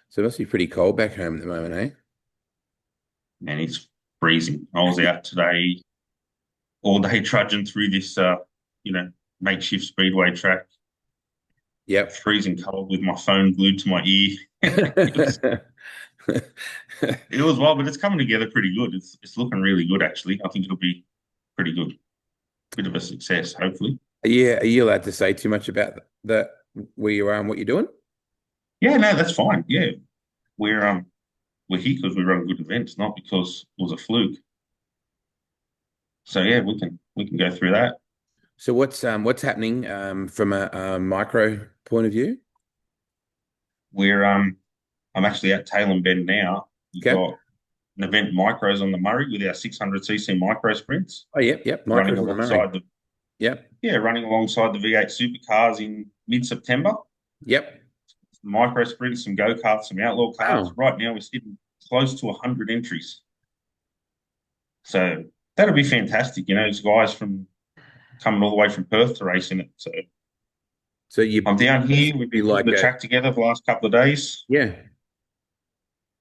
So it must be pretty cold back home at the moment, eh? Man, it's freezing. I was out today all day trudging through this, you know, makeshift speedway track, Yep. freezing cold with my phone glued to my ear. It was it was wild, but it's coming together pretty good. It's looking really good actually. I think it'll be pretty good. Bit of a success, hopefully. Yeah, are you allowed to say too much about that where you are and what you're doing? Yeah, no, that's fine. Yeah, we're um we're here because we run good events, not because it was a fluke. So yeah, we can go through that. So what's happening from a micro point of view? We're I'm actually at Tail and Bend now. We've Okay. got an event micros on the Murray with our 600cc micro sprints Oh, yep. running Micros on the Murray. alongside the Yep. running alongside the V8 supercars in mid-September. Yep. Micro sprints, some go-karts, some outlaw cars. Wow. Right now we're sitting close to 100 entries. So that'll be fantastic. You know, it's guys from coming all the way from Perth to race in it. So So you I'm down here. We've be been putting like the a track together for the last couple of days. yeah.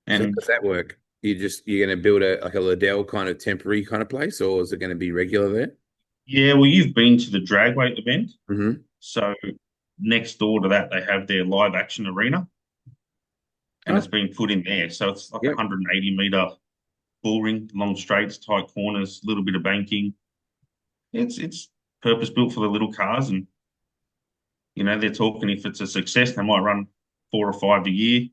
So how And does that work? You're going to build a like a Liddell kind of temporary kind of place, or is it going to be regular there? yeah, well, you've been to the dragway event. Hmm. So next door to that, they have their live action arena and Oh, it's been put in there. So it's like a yep. 180-meter bull ring, long straights, tight corners, a little bit of banking. It's purpose built for the little cars, and you know they're talking if it's a success, they might run 4 or 5 a year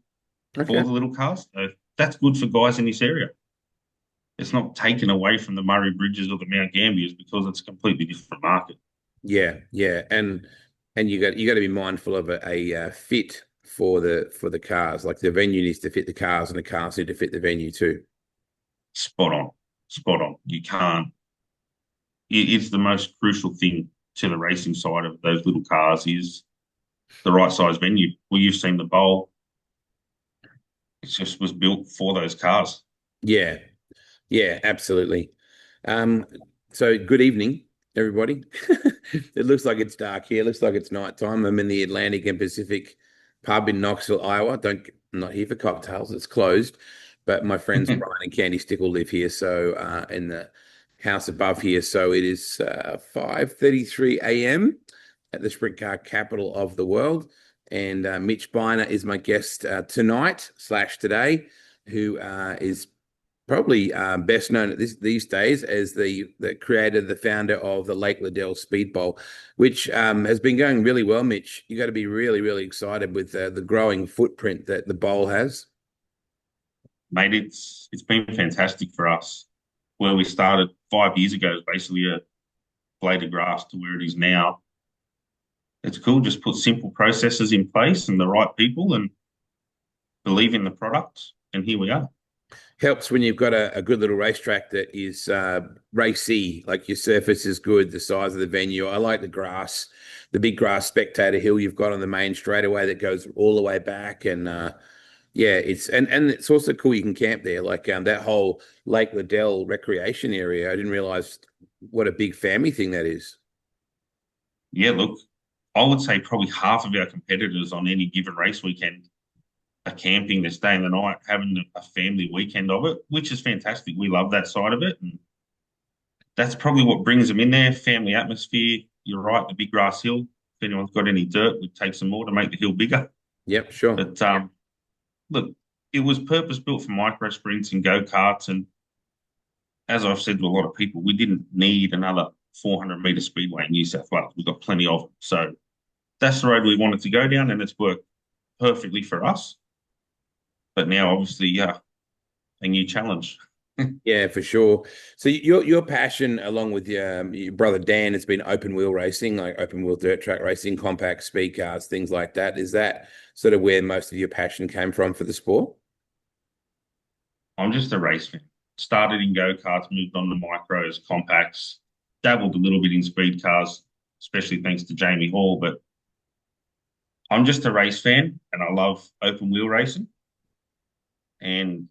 for Okay. the little cars. So that's good for guys in this area. It's not taken away from the Murray Bridges or the Mount Gambiers because it's a completely different market. Yeah, and you got to be mindful of a fit for the cars. Like the venue needs to fit the cars, and the cars need to fit the venue too. Spot on, spot on. You can't. It's the most crucial thing to the racing side of those little cars is the right size venue. Well, you've seen the bowl. It just was built for those cars. Yeah, yeah, absolutely. Um, so good evening, everybody. It looks like it's dark here. It looks like it's nighttime. I'm in the Atlantic and Pacific pub in Knoxville, Iowa. I'm not here for cocktails. It's closed. But my friends Brian and Candy Stickle live here, so in the house above here. So it is 5:33 a.m. at the sprint car capital of the world. And Mitch Biner is my guest tonight slash today, who is probably best known at these days as the creator, the founder of the Lake Liddell Speedbowl, which has been going really well. Mitch, you got to be really excited with the growing footprint that the bowl has. Mate, it's been fantastic for us. Where we started 5 years ago is basically a blade of grass to where it is now. It's cool. Just put simple processes in place and the right people and believe in the product. And here we are. Helps when you've got a good little racetrack that is racy, like your surface is good, the size of the venue. I like the grass, the big grass spectator hill you've got on the main straightaway that goes all the way back. And yeah, and it's also cool you can camp there, like that whole Lake Liddell recreation area. I didn't realize what a big family thing that is. Yeah, look, I would say probably half of our competitors on any given race weekend are camping this day and the night, having a family weekend of it, which is fantastic. We love that side of it. And that's probably what brings them in there, family atmosphere. You're right, the big grass hill. If anyone's got any dirt, we'd take some more to make the hill bigger. Yep, sure. But look, it was purpose built for micro sprints and go-karts. And as I've said to a lot of people, we didn't need another 400-meter speedway in New South Wales. We've got plenty of them. So that's the road we wanted to go down, and it's worked perfectly for us. But now, obviously, a new challenge. Yeah, for sure. So your passion, along with your brother Dan, has been open wheel racing, like open wheel dirt track racing, compact speed cars, things like that. Is that sort of where most of your passion came from for the sport? I'm just a race fan. Started in go-karts, moved on to micros, compacts, dabbled a little bit in speed cars, especially thanks to Jamie Hall. But I'm just a race fan and I love open wheel racing. And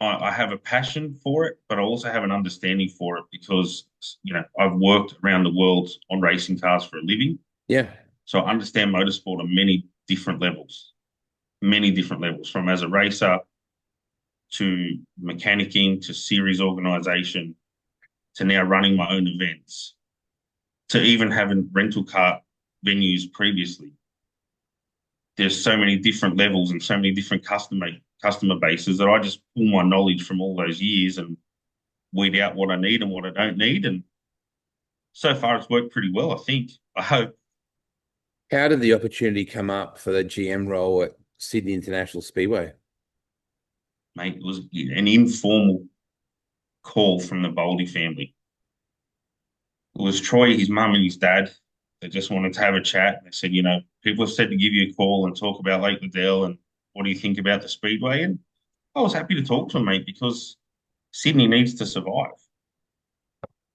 I have a passion for it, but I also have an understanding for it because, you know, I've worked around the world on racing cars for a living. Yeah. So I understand motorsport on many different levels, from as a racer to mechanicking to series organization to now running my own events to even having rental car venues previously. There's so many different levels and so many different customer bases that I just pull my knowledge from all those years and weed out what I need and what I don't need. And so far, it's worked pretty well, I think. I hope. How did the opportunity come up for the GM role at Sydney International Speedway? Mate, it was an informal call from the Boldy family. It was Troy, his mum, and his dad. They just wanted to have a chat. They said, people have said to give you a call and talk about Lake Liddell and what do you think about the Speedway? And I was happy to talk to him, mate, because Sydney needs to survive.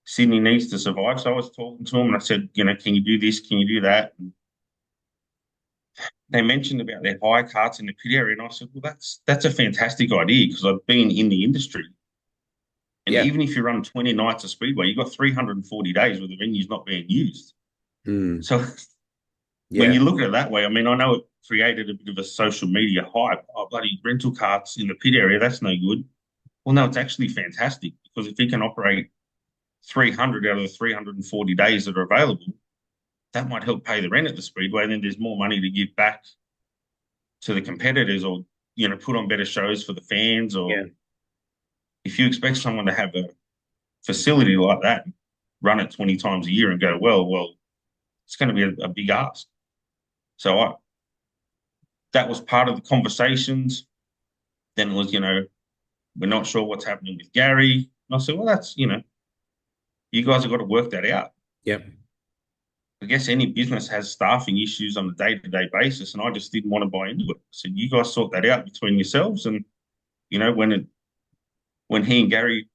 Sydney needs to survive. So I was talking to him and I said, can you do this? Can you do that? And they mentioned about their hire carts in the pit area. And I said, well, that's a fantastic idea because I've been in the industry. And Yeah. even if you run 20 nights of Speedway, you've got 340 days where the venue's not being used. Mm. So when Yeah. you look at it that way, I mean, I know it created a bit of a social media hype. Oh, bloody rental carts in the pit area, that's no good. Well, no, it's actually fantastic because if you can operate 300 out of the 340 days that are available, that might help pay the rent at the Speedway. And then there's more money to give back to the competitors or, put on better shows for the fans. Or Yeah. if you expect someone to have a facility like that, run it 20 times a year and go, well, it's going to be a big ask. So that was part of the conversations. Then it was, we're not sure what's happening with Gary. And I said, well, that's, you guys have got to work that out. Yep. I guess any business has staffing issues on a day-to-day basis, and I just didn't want to buy into it. I said, you guys sort that out between yourselves. And, when he and Gary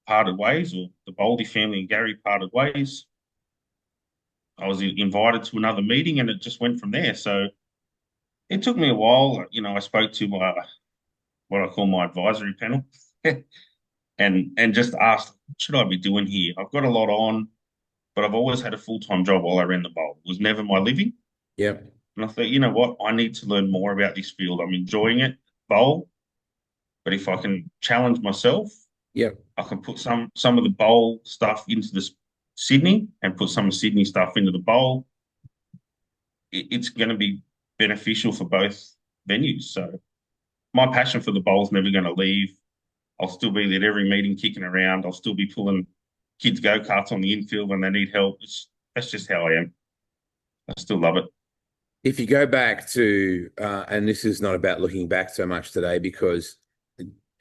parted ways, or the Boldy family and Gary parted ways, I was invited to another meeting and it just went from there. So it took me a while. I spoke to what I call my advisory panel and just asked, what should I be doing here? I've got a lot on, but I've always had a full-time job while I ran the bowl. It was never my living. Yep. And I thought, you know what? I need to learn more about this field. I'm enjoying it, bowl, but if I can challenge myself, Yep. I can put some of the bowl stuff into the Sydney and put some of Sydney stuff into the bowl. It's going to be beneficial for both venues. So my passion for the bowl is never going to leave. I'll still be there at every meeting kicking around. I'll still be pulling kids' go-karts on the infield when they need help. That's just how I am. I still love it. If you go back to, and this is not about looking back so much today because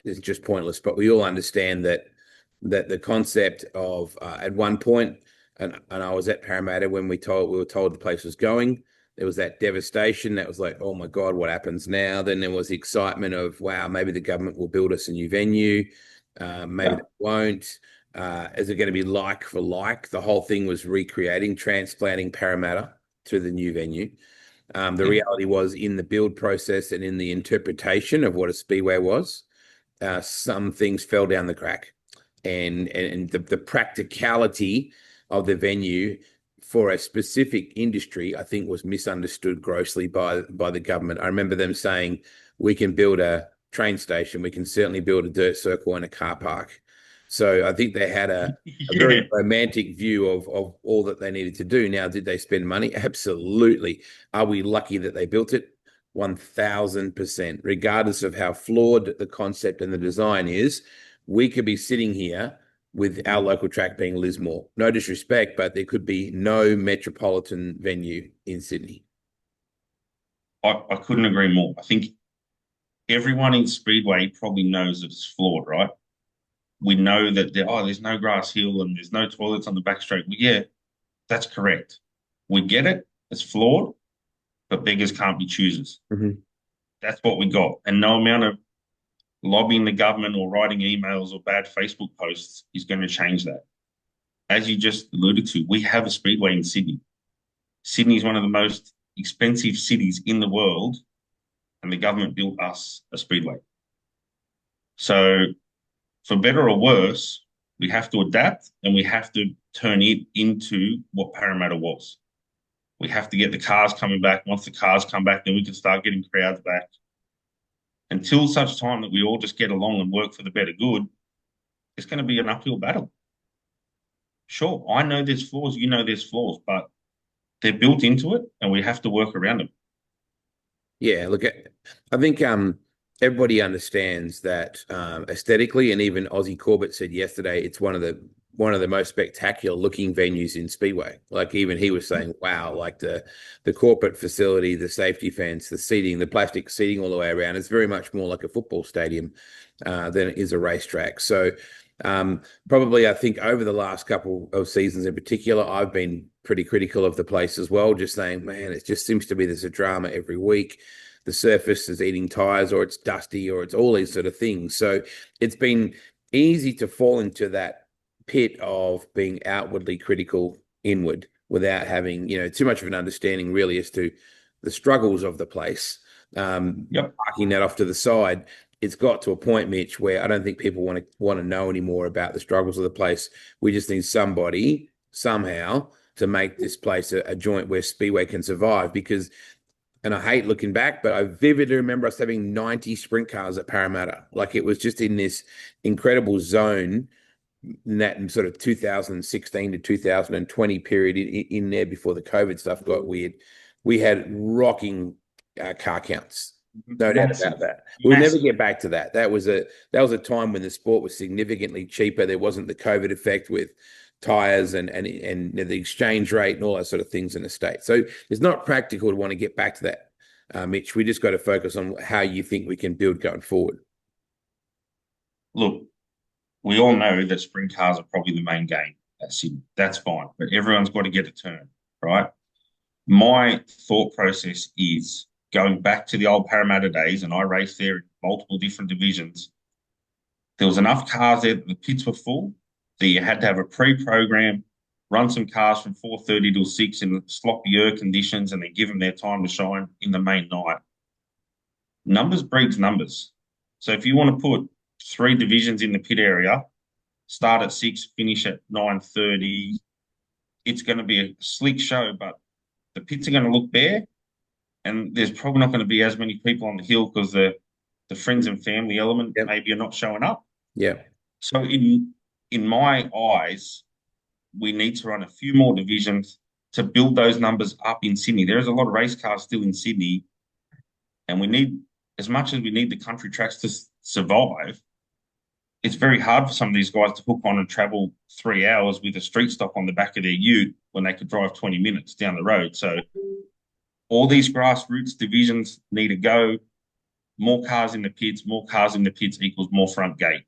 it's just pointless, but we all understand that the concept of at one point, and I was at Parramatta when we were told the place was going. There was that devastation. That was like, oh my God, what happens now? Then there was the excitement of, wow, maybe the government will build us a new venue. Maybe they won't. Is it going to be like for like? The whole thing was recreating, transplanting Parramatta to the new venue. The reality was in the build process and in the interpretation of what a speedway was, some things fell down the crack, and the practicality of the venue for a specific industry, I think, was misunderstood grossly by the government. I remember them saying, we can build a train station, we can certainly build a dirt circle and a car park. So I think they had a very romantic view of all that they needed to do. Now, did they spend money? Absolutely. Are we lucky that they built it? 1000%. Regardless of how flawed the concept and the design is, we could be sitting here with our local track being Lismore. No disrespect, but there could be no metropolitan venue in Sydney. I couldn't agree more. I think everyone in Speedway probably knows that it's flawed, right? We know that there's no grass hill and there's no toilets on the back straight. Well, yeah, that's correct. We get it. It's flawed, but beggars can't be choosers. Mm-hmm. That's what we got. And no amount of lobbying the government or writing emails or bad Facebook posts is going to change that. As you just alluded to, we have a speedway in Sydney. Sydney is one of the most expensive cities in the world, and the government built us a speedway. So, for better or worse, we have to adapt and we have to turn it into what Parramatta was. We have to get the cars coming back. Once the cars come back, then we can start getting crowds back. Until such time that we all just get along and work for the better good, it's going to be an uphill battle. Sure, I know there's flaws, you know there's flaws, but they're built into it and we have to work around them. Yeah, look, I think everybody understands that aesthetically, and even Ozzy Corbett said yesterday, it's one of the most spectacular looking venues in Speedway. Like even he was saying, wow, like the corporate facility, the safety fence, the seating, the plastic seating all the way around. It's very much more like a football stadium than it is a racetrack. So probably I think over the last couple of seasons in particular, I've been pretty critical of the place as well, just saying, man, it just seems to be there's a drama every week. The surface is eating tires, or it's dusty, or it's all these sort of things. So it's been easy to fall into that pit of being outwardly critical inward without having, too much of an understanding really as to the struggles of the place. Yep. Parking that off to the side, it's got to a point, Mitch, where I don't think people want to know anymore about the struggles of the place. We just need somebody somehow to make this place a joint where Speedway can survive. Because, and I hate looking back, but I vividly remember us having 90 sprint cars at Parramatta. Like it was just in this incredible zone in that sort of 2016 to 2020 period in there before the COVID stuff got weird. We had rocking car counts. No doubt about that. We'll never get back to that. That was a time when the sport was significantly cheaper. There wasn't the COVID effect with tires and the exchange rate and all that sort of things in the States. So it's not practical to want to get back to that, Mitch. We just got to focus on how you think we can build going forward. Look, we all know that sprint cars are probably the main game at Sydney. That's fine, but everyone's got to get a turn, right? My thought process is going back to the old Parramatta days, and I raced there in multiple different divisions. There was enough cars there that the pits were full, that you had to have a pre-program, run some cars from 4:30 till 6 in sloppy air conditions, and then give them their time to shine in the main night. Numbers breeds numbers. So if you want to put 3 divisions in the pit area, start at 6, finish at 9:30, it's going to be a slick show, but the pits are going to look bare, and there's probably not going to be as many people on the hill because the friends and family element maybe are not showing up. Yeah. So in my eyes, we need to run a few more divisions to build those numbers up in Sydney. There's a lot of race cars still in Sydney, and we need, as much as we need the country tracks to survive, it's very hard for some of these guys to hook on and travel 3 hours with a street stop on the back of their ute when they could drive 20 minutes down the road. So all these grassroots divisions need to go. More cars in the pits equals more front gate.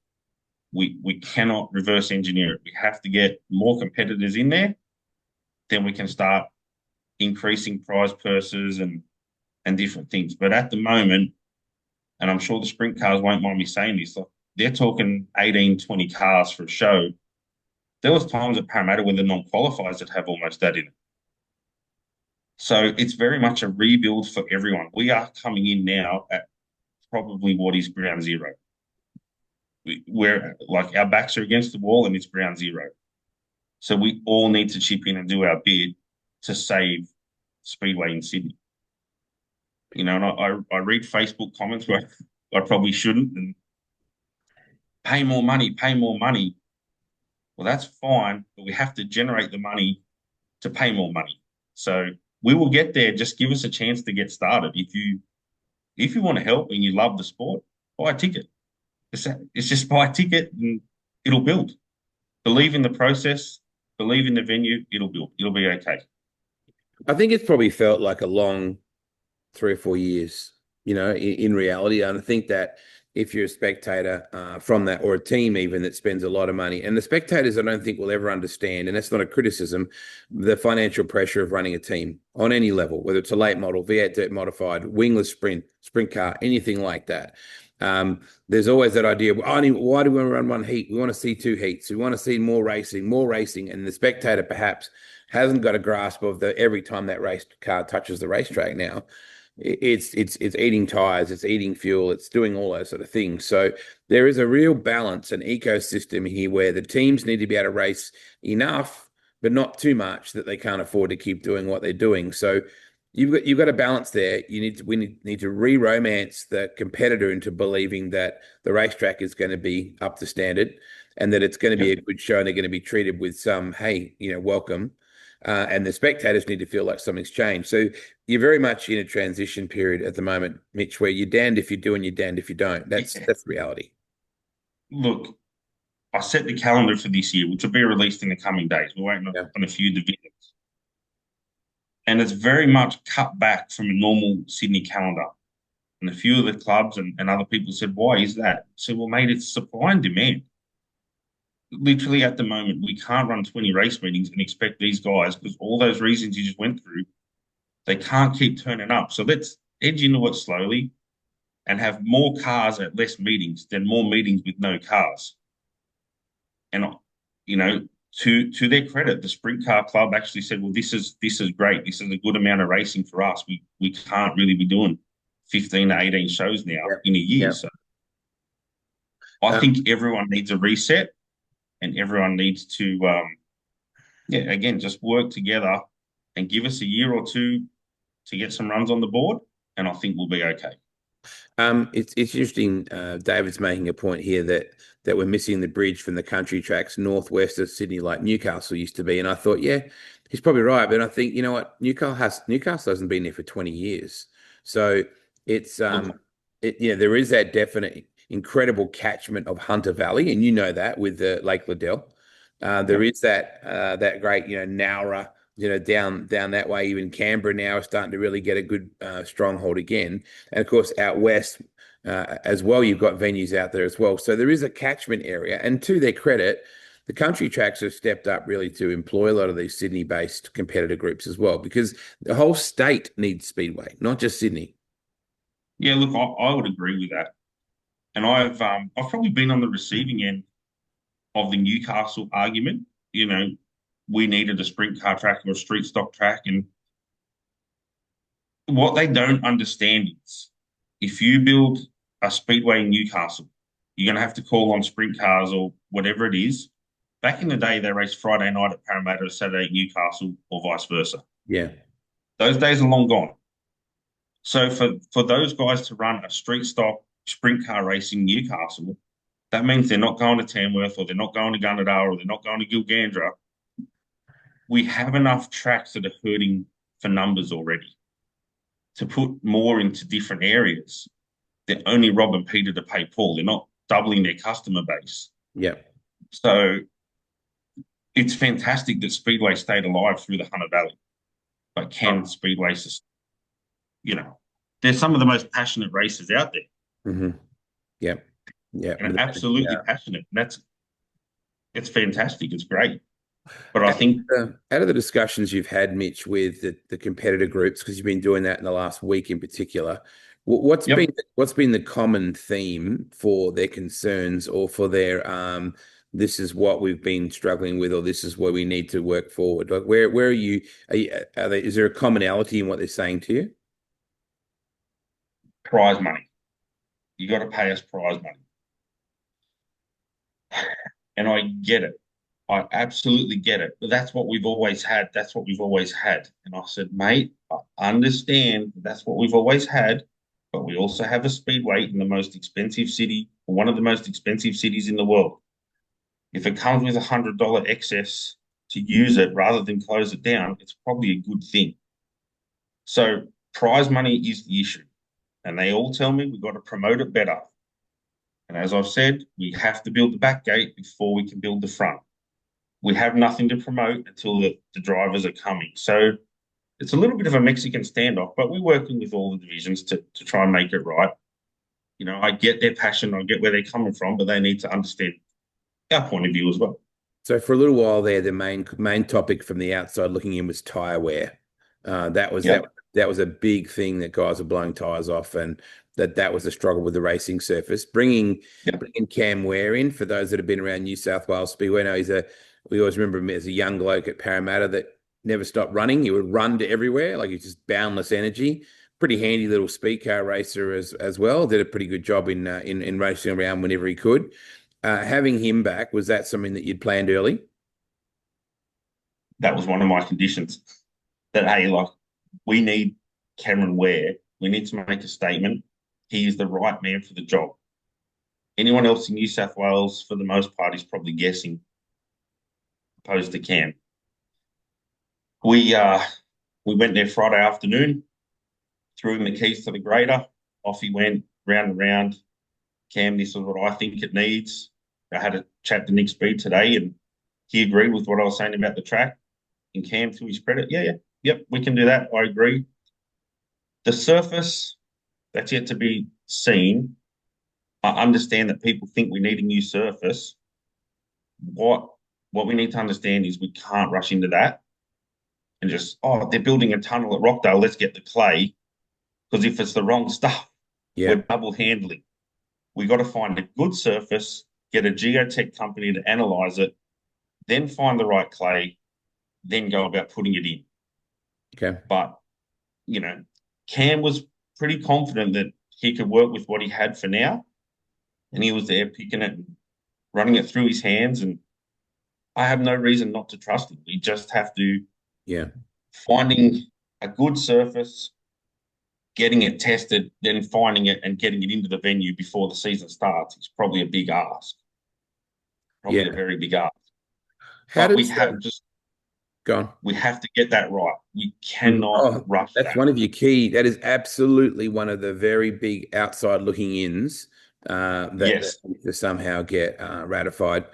We cannot reverse engineer it. We have to get more competitors in there. Then we can start increasing prize purses and different things. But at the moment, and I'm sure the sprint cars won't mind me saying this, like they're talking 18, 20 cars for a show. There was times at Parramatta when the non-qualifiers that have almost that in it. So it's very much a rebuild for everyone. We are coming in now at probably what is ground zero. We're like our backs are against the wall and it's ground zero. So we all need to chip in and do our bit to save Speedway in Sydney. And I read Facebook comments where I probably shouldn't, and pay more money, pay more money. Well, that's fine, but we have to generate the money to pay more money. So we will get there. Just give us a chance to get started. If you want to help and you love the sport, buy a ticket. It's just buy a ticket and it'll build. Believe in the process, believe in the venue, it'll build. It'll be okay. I think it's probably felt like a long 3 or 4 years, in reality. And I think that if you're a spectator from that, or a team even that spends a lot of money, and the spectators I don't think will ever understand, and that's not a criticism, the financial pressure of running a team on any level, whether it's a late model, V8 dirt modified, wingless sprint car, anything like that. There's always that idea, why do we want to run one heat? We want to see 2 heats. We want to see more racing. And the spectator perhaps hasn't got a grasp of every time that race car touches the racetrack now, it's eating tires, it's eating fuel, it's doing all those sort of things. So there is a real balance, an ecosystem here where the teams need to be able to race enough but not too much that they can't afford to keep doing what they're doing. So you've got a balance there. We need to re-romance the competitor into believing that the racetrack is going to be up to standard and that it's going to be a Yep. good show and they're going to be treated with some, hey, welcome. And the spectators need to feel like something's changed. So you're very much in a transition period at the moment, Mitch, where you're damned if you do and you're damned if you don't. That's Yeah. that's reality. Look, I set the calendar for this year, which will be released in the coming days. We're waiting Yeah. on a few divisions. And it's very much cut back from a normal Sydney calendar. And a few of the clubs and other people said, why is that? I said, well, mate, it's supply and demand. Literally at the moment, we can't run 20 race meetings and expect these guys, because all those reasons you just went through, they can't keep turning up. So let's edge into it slowly and have more cars at less meetings than more meetings with no cars. And to their credit, the Sprint Car Club actually said, "Well, this is great. This is a good amount of racing for us. We can't really be doing 15 to 18 shows now Yeah. in a year." Yeah. So I Um, think everyone needs a reset, and everyone needs to, yeah, again, just work together and give us a year or two to get some runs on the board, and I think we'll be okay. it's interesting. David's making a point here that we're missing the bridge from the country tracks northwest of Sydney, like Newcastle used to be. And I thought, yeah, he's probably right. But I think you know what, Newcastle hasn't been there for 20 years, so it's Look, there is that definite incredible catchment of Hunter Valley, and you know that with the Lake Liddell. There yep, is that great Nowra down that way. Even Canberra now is starting to really get a good stronghold again. And of course, out west as well, you've got venues out there as well. So there is a catchment area. And to their credit, the country tracks have stepped up really to employ a lot of these Sydney-based competitor groups as well, because the whole state needs speedway, not just Sydney. yeah, look, I would agree with that, and I've probably been on the receiving end of the Newcastle argument. We needed a sprint car track or a street stock track, and what they don't understand is if you build a speedway in Newcastle, you're going to have to call on sprint cars or whatever it is. Back in the day, they raced Friday night at Parramatta, Saturday at Newcastle, or vice versa. Yeah. Those days are long gone. So for those guys to run a street stock sprint car race in Newcastle, that means they're not going to Tamworth, or they're not going to Gunnedah, or they're not going to Gilgandra. We have enough tracks that are hurting for numbers already. To put more into different areas, they're only robbing Peter to pay Paul. They're not doubling their customer base. Yeah. So it's fantastic that Speedway stayed alive through the Hunter Valley. But can Speedway, you know, they're some of the most passionate racers out there, Hmm. Yeah. Yeah. and absolutely Yeah. passionate. It's fantastic. It's great. But I think, Out of the discussions you've had, Mitch, with the competitor groups, because you've been doing that in the last week in particular, what's yep, been the common theme for their concerns or for their this is what we've been struggling with, or this is where we need to work forward? Like where is there a commonality in what they're saying to you? prize money. You got to pay us prize money. And I get it. I absolutely get it. But that's what we've always had. That's what we've always had. And I said, mate, I understand that's what we've always had, but we also have a speedway in the most expensive city, one of the most expensive cities in the world. If it comes with $100 excess to use it rather than close it down, it's probably a good thing. So prize money is the issue. And they all tell me we've got to promote it better. And as I've said, we have to build the back gate before we can build the front. We have nothing to promote until the drivers are coming. So it's a little bit of a Mexican standoff, but we're working with all the divisions to try and make it right. I get their passion, I get where they're coming from, but they need to understand our point of view as well. So for a little while there, the main topic from the outside looking in was tire wear. That was Yep. that was a big thing that guys were blowing tires off, and that was a struggle with the racing surface. Yep. Bringing Cam Ware in, for those that have been around New South Wales Speedway, know we always remember him as a young bloke at Parramatta that never stopped running. He would run to everywhere, like he's just boundless energy. Pretty handy little speed car racer as well. Did a pretty good job in racing around whenever he could. Having him back, was that something that you'd planned early? that was one of my conditions. That hey, like we need Cameron Ware. We need to make a statement. He is the right man for the job. Anyone else in New South Wales, for the most part, is probably guessing, opposed to Cam. We uh we went there Friday afternoon, threw him the keys to the grader. Off he went, round and round. Cam, this is what I think it needs. I had a chat to Nick Speed today, and he agreed with what I was saying about the track. And Cam, to his credit, yep, we can do that. I agree. The surface, that's yet to be seen. I understand that people think we need a new surface. What we need to understand is we can't rush into that and just, oh, they're building a tunnel at Rockdale, let's get the clay. Because if it's the wrong stuff, Yeah. we're double handling. We got to find a good surface, get a geotech company to analyze it, then find the right clay, then go about putting it in. Okay. But, Cam was pretty confident that he could work with what he had for now. And he was there picking it and running it through his hands. And I have no reason not to trust him. We just have to finding a good surface, getting it tested, then finding it and getting it into the venue before the season starts is probably a big ask. Probably a very big ask. How but does go on? We have to get that right. We cannot rush that's that. one of your key. That is absolutely one of the very big outside looking ins that to somehow get ratified.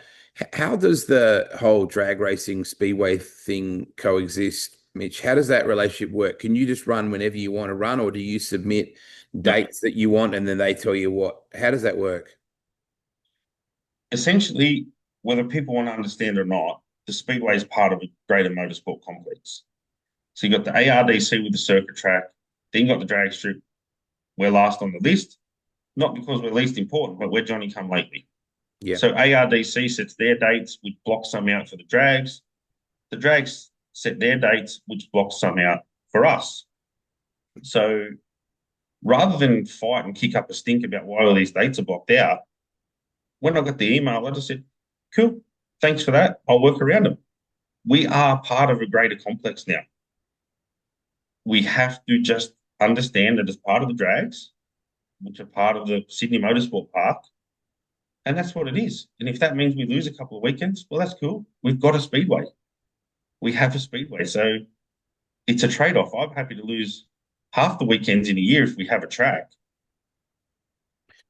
How does the whole drag racing speedway thing coexist, Mitch? How does that relationship work? Can you just run whenever you want to run, or do you submit dates that you want and then they tell you what? How does that work? Essentially, whether people want to understand or not, the speedway is part of a greater motorsport complex. So you've got the ARDC with the circuit track, then you've got the drag strip. We're last on the list, not because we're least important, but we're Johnny come lately. Yeah. So ARDC sets their dates, which blocks some out for the drags. The drags set their dates, which blocks some out for us. So rather than fight and kick up a stink about why all these dates are blocked out, when I got the email, I just said, cool, thanks for that. I'll work around them. We are part of a greater complex now. We have to just understand that as part of the drags, which are part of the Sydney Motorsport Park, and that's what it is. And if that means we lose a couple of weekends, well, that's cool. We've got a speedway. We have a speedway. So it's a trade-off. I'm happy to lose half the weekends in a year if we have a track.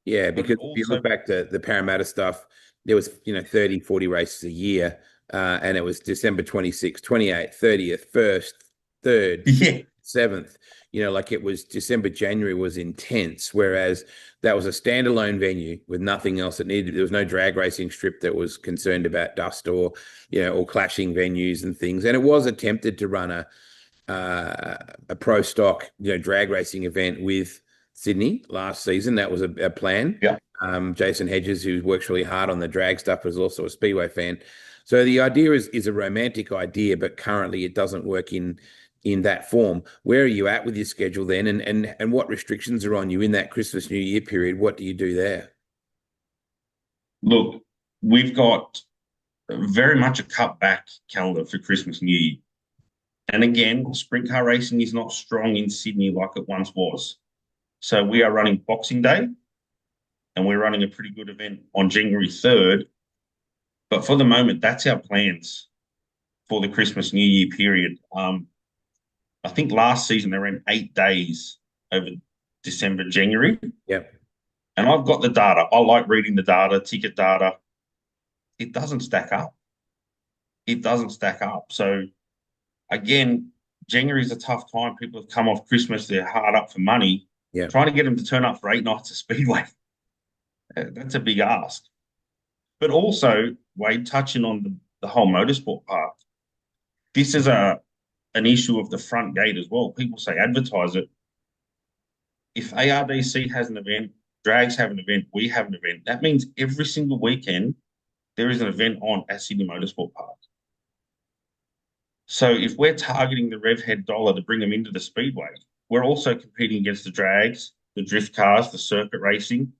Yeah, because if you look back to the Parramatta stuff, there was, 30, 40 races a year. And it was December 26th, 28th, 30th, 1st, 3rd, 7th. Like it was December, January was intense, whereas that was a standalone venue with nothing else that needed. There was no drag racing strip that was concerned about dust or clashing venues and things. And it was attempted to run a pro stock, drag racing event with Sydney last season. That was a plan. Yeah. Jason Hedges, who works really hard on the drag stuff, is also a Speedway fan. So the idea is a romantic idea, but currently it doesn't work in that form. Where are you at with your schedule then, and what restrictions are on you in that Christmas New Year period? What do you do there? Look, we've got very much a cut back calendar for Christmas New Year. And again, sprint car racing is not strong in Sydney like it once was. So we are running Boxing Day, and we're running a pretty good event on January 3rd. But for the moment, that's our plans for the Christmas New Year period. I think last season they ran 8 days over December, January. Yep. And I've got the data. I like reading the data, ticket data. It doesn't stack up. It doesn't stack up. So again, January is a tough time. People have come off Christmas. They're hard up for money. Yeah. Trying to get them to turn up for 8 nights of Speedway. That's a big ask. But also, Wade, touching on the whole motorsport park, this is an issue of the front gate as well. People say advertise it. If ARDC has an event, drags have an event, we have an event, that means every single weekend there is an event on at Sydney Motorsport Park. So if we're targeting the rev head dollar to bring them into the speedway, we're also competing against the drags, the drift cars, the circuit racing.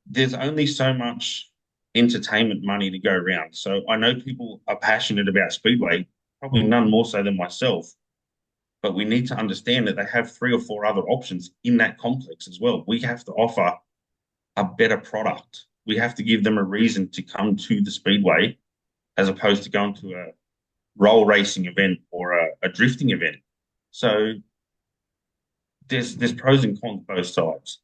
There's only so much entertainment money to go around. So I know people are passionate about speedway, probably none more so than myself. But we need to understand that they have 3 or 4 other options in that complex as well. We have to offer a better product. We have to give them a reason to come to the speedway as opposed to going to a roll racing event or a drifting event. So there's pros and cons both sides.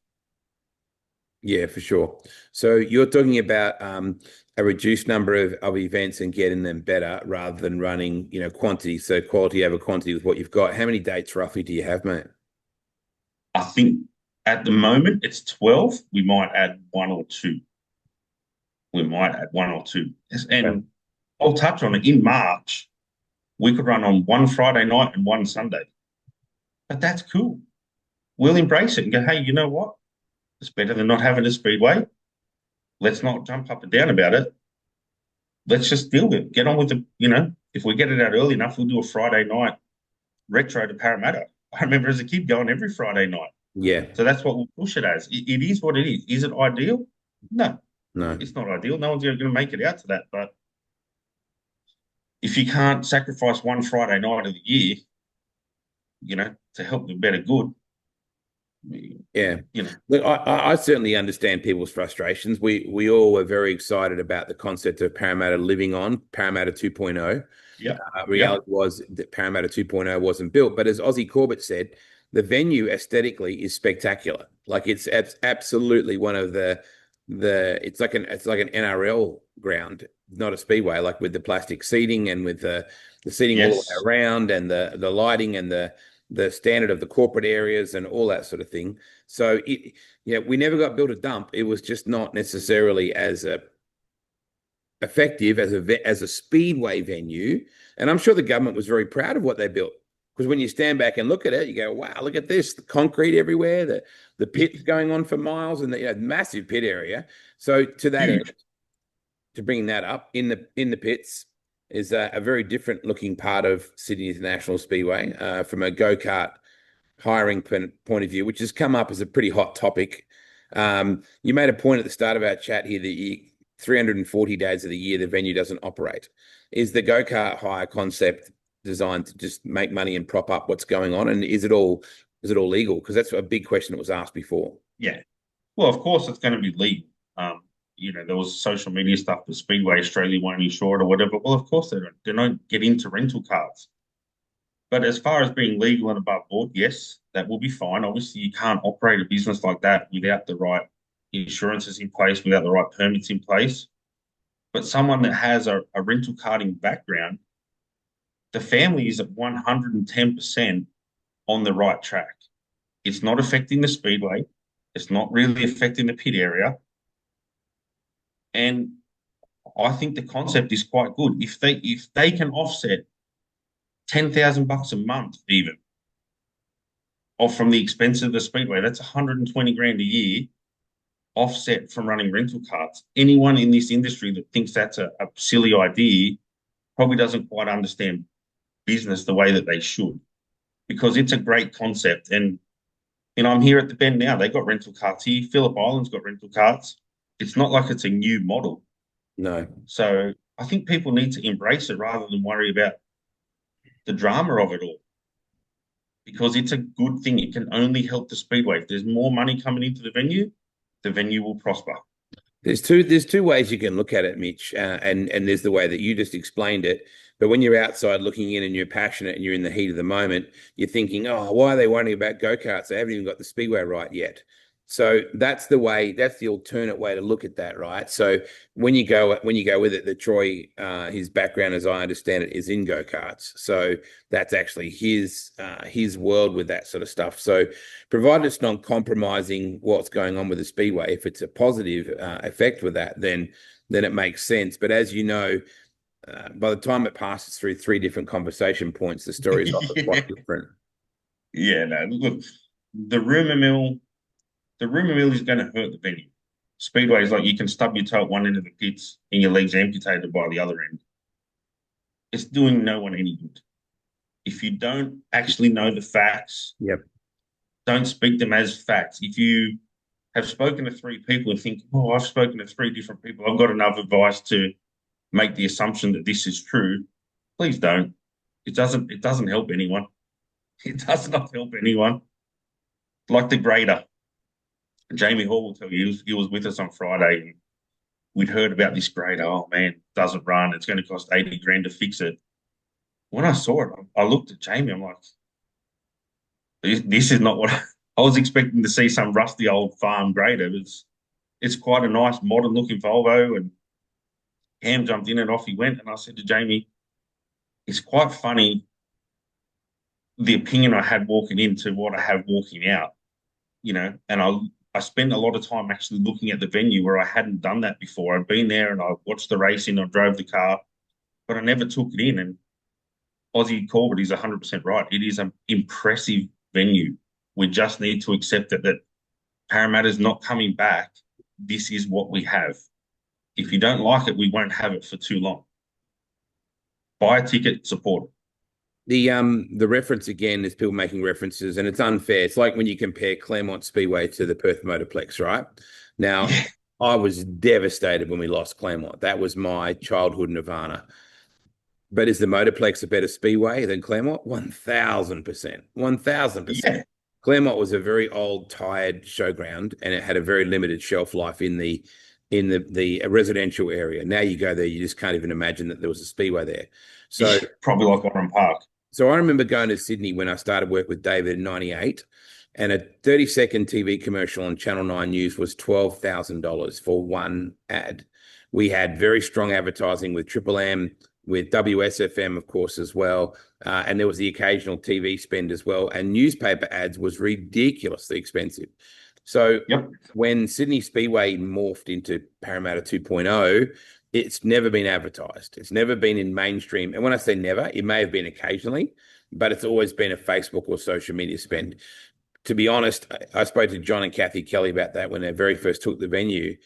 Yeah, for sure. So you're talking about a reduced number of events and getting them better rather than running, quantity. So quality over quantity with what you've got. How many dates roughly do you have, mate? I think at the moment it's 12. We might add one or two. We might add one or two. Okay. And I'll touch on it. In March, we could run on one Friday night and one Sunday. But that's cool. We'll embrace it and go, hey, you know what? It's better than not having a speedway. Let's not jump up and down about it. Let's just deal with it. Get on with if we get it out early enough, we'll do a Friday night retro to Parramatta. I remember as a kid going every Friday night. Yeah. So that's what we'll push it as. It is what it is. Is it ideal? No, No. it's not ideal. No one's going to make it out to that. But if you can't sacrifice one Friday night of the year, to help the better good, Yeah. you know, Look, I certainly understand people's frustrations. We all were very excited about the concept of Parramatta living on Parramatta 2.0. yeah, yeah, Reality was that Parramatta 2.0 wasn't built. But as Ozzy Corbett said, the venue aesthetically is spectacular. Like it's absolutely one of it's like an NRL ground, not a speedway, like with the plastic seating and with the seating all the way yes, around and the lighting and the standard of the corporate areas and all that sort of thing. So we never got built a dump. It was just not necessarily as effective as a speedway venue. And I'm sure the government was very proud of what they built. Because when you stand back and look at it, you go, wow, look at this, the concrete everywhere, the pits going on for miles and the massive pit area. So to that huge. end, to bring that up in the pits is a very different looking part of Sydney International Speedway from a go-kart hiring point of view, which has come up as a pretty hot topic. You made a point at the start of our chat here that 340 days of the year the venue doesn't operate. Is the go-kart hire concept designed to just make money and prop up what's going on? And is it all legal? Because that's a big question that was asked before. Yeah. Well, of course, it's going to be legal. There was social media stuff that Speedway Australia won't insure it or whatever. Well, of course, they don't get into rental cars. But as far as being legal and above board, yes, that will be fine. Obviously, you can't operate a business like that without the right insurances in place, without the right permits in place. But someone that has a rental karting background, the family is at 110% on the right track. It's not affecting the speedway. It's not really affecting the pit area. And I think the concept is quite good. If they can offset $10,000 a month even off from the expense of the speedway, that's 120 grand a year offset from running rental cars. Anyone in this industry that thinks that's a silly idea probably doesn't quite understand business the way that they should, because it's a great concept. And I'm here at the Bend now. They got rental carts here. Phillip Island's got rental carts. It's not like it's a new model. No. So I think people need to embrace it rather than worry about the drama of it all, because it's a good thing. It can only help the speedway. If there's more money coming into the venue will prosper. There's two ways you can look at it, Mitch, and there's the way that you just explained it. But when you're outside looking in and you're passionate and you're in the heat of the moment, you're thinking, oh, why are they worrying about go-karts? They haven't even got the speedway right yet. So that's the alternate way to look at that, right? So when you go with it, that Troy, his background, as I understand it, is in go-karts. So that's actually his world with that sort of stuff. So provided it's not compromising what's going on with the speedway, if it's a positive effect with that, then it makes sense. But as you know, by the time it passes through three different conversation points, the story is often Yeah. quite different. Yeah, no, look, the rumor mill, the rumor mill is going to hurt the venue. Speedway is like you can stub your toe at one end of the pits and your leg's amputated by the other end. It's doing no one any good. If you don't actually know the facts, Yep. don't speak them as facts. If you have spoken to 3 people and think, oh, I've spoken to 3 different people, I've got enough advice to make the assumption that this is true, please don't. It doesn't help anyone. It does not help anyone. Like the grader, Jamie Hall will tell you, he was with us on Friday, and we'd heard about this grader. Oh man, doesn't run. It's going to cost 80 grand to fix it. When I saw it, I looked at Jamie. I'm like, this is not what I was expecting to see. Some rusty old farm grader. It's quite a nice modern looking Volvo, and Cam jumped in and off he went. And I said to Jamie, it's quite funny the opinion I had walking into what I have walking out, and I spent a lot of time actually looking at the venue where I hadn't done that before. I'd been there and I watched the racing, I drove the car, but I never took it in. And Aussie Corbett is 100% right. It is an impressive venue. We just need to accept that Parramatta's not coming back. This is what we have. If you don't like it, we won't have it for too long. Buy a ticket, support it. The reference again is people making references, and it's unfair. It's like when you compare Claremont Speedway to the Perth Motorplex, right? Now, I was devastated when we lost Claremont. That was my childhood nirvana. But is the Motorplex a better speedway than Claremont? 1000%. 1000%. Yeah, Claremont was a very old, tired showground, and it had a very limited shelf life in the residential area. Now you go there, you just can't even imagine that there was a speedway there. So probably like Oran Park. So I remember going to Sydney when I started work with David in 98, and a 30-second TV commercial on Channel 9 News was $12,000 for one ad. We had very strong advertising with Triple M, with WSFM, of course, as well. And there was the occasional TV spend as well. And newspaper ads was ridiculously expensive. So Yep. when Sydney Speedway morphed into Parramatta 2.0, it's never been advertised. It's never been in mainstream. And when I say never, it may have been occasionally, but it's always been a Facebook or social media spend. To be honest, I spoke to John and Kathy Kelly about that when they very first took the venue,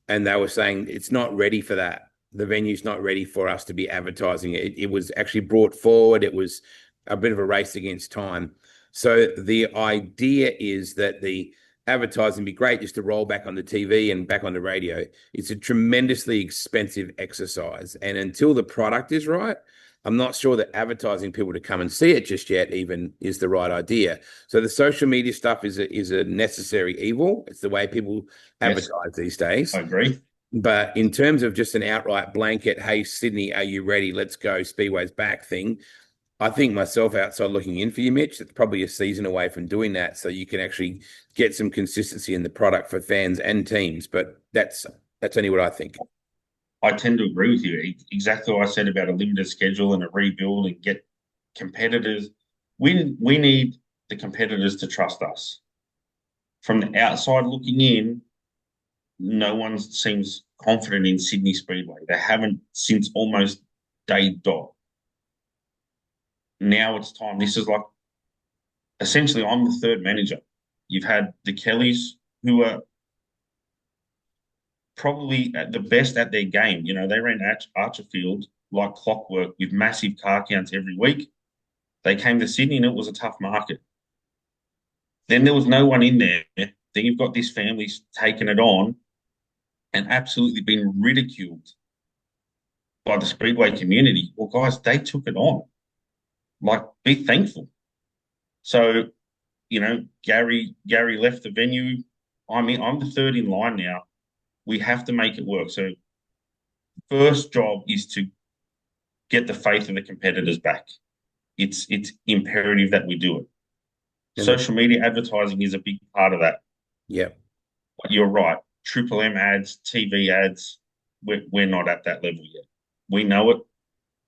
and they were saying it's not ready for that. The venue's not ready for us to be advertising it. It was actually brought forward. It was a bit of a race against time. So the idea is that the advertising be great just to roll back on the TV and back on the radio. It's a tremendously expensive exercise. And until the product is right, I'm not sure that advertising people to come and see it just yet even is the right idea. So the social media stuff is a necessary evil. It's the way people advertise these days. I agree. But in terms of just an outright blanket, hey, Sydney, are you ready? Let's go, Speedway's back thing. I think myself outside looking in for you, Mitch, it's probably a season away from doing that. So you can actually get some consistency in the product for fans and teams. But that's only what I think. I tend to agree with you. Exactly what I said about a limited schedule and a rebuild and get competitors. We need the competitors to trust us. From the outside looking in, no one seems confident in Sydney Speedway. They haven't since almost day dot. Now it's time. This is like, essentially, I'm the third manager. You've had the Kellys, who are probably at the best at their game. They ran Archerfield like clockwork with massive car counts every week. They came to Sydney and it was a tough market. Then there was no one in there. Then you've got this family taking it on and absolutely been ridiculed by the Speedway community. Well, guys, they took it on. Like, be thankful. So, Gary left the venue. I'm the third in line now. We have to make it work. So, first job is to get the faith of the competitors back. It's imperative that we do it. Social media advertising is a big part of that. Yeah. But you're right. Triple M ads, TV ads, we're not at that level yet. We know it.